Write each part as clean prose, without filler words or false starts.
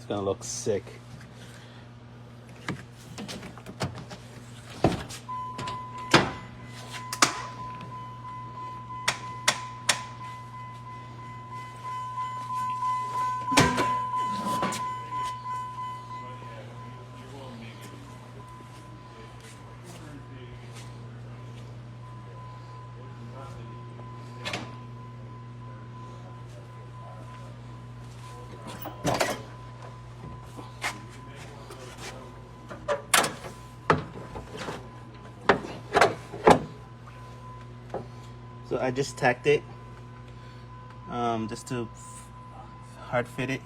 It's gonna look sick. So I just tacked it, just to hard fit it.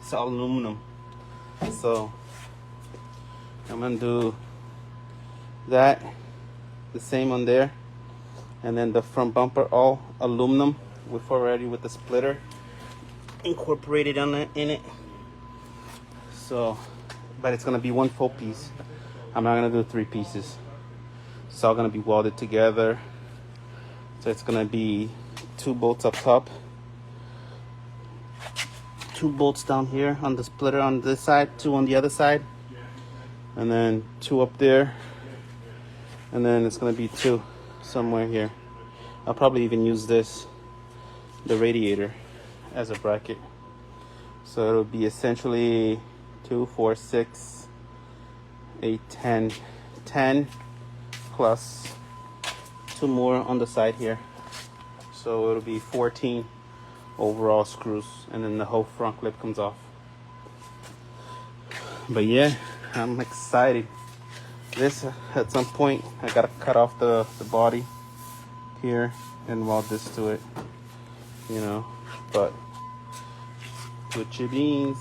It's all aluminum, so I'm gonna do that, the same on there, and then the front bumper all aluminum with already with the splitter incorporated on it in it. So, but it's gonna be one full piece. I'm not gonna do 3 pieces. It's all gonna be welded together. So it's gonna be 2 bolts up top, 2 bolts down here on the splitter on this side, 2 on the other side, and then 2 up there, and then it's gonna be 2 somewhere here. I'll probably even use this, the radiator, as a bracket. So it'll be essentially 2, 4, 6, 8, 10, 10 plus 2 more on the side here, so it'll be 14 overall screws, and then the whole front clip comes off. But yeah, I'm excited. This, at some point I gotta cut off the body here and weld this to it, you know, but with your beans.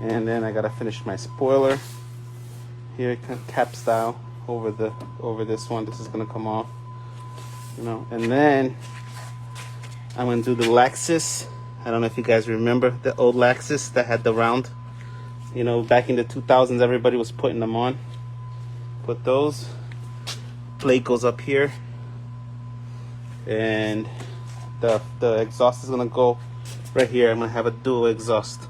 And then I gotta finish my spoiler here, cap style, over this one. This is gonna come off, you know, and then I'm gonna do the Lexus. I don't know if you guys remember the old Lexus that had the round, you know, back in the 2000s everybody was putting them on. Put those, plate goes up here, and the exhaust is gonna go right here. I'm gonna have a dual exhaust.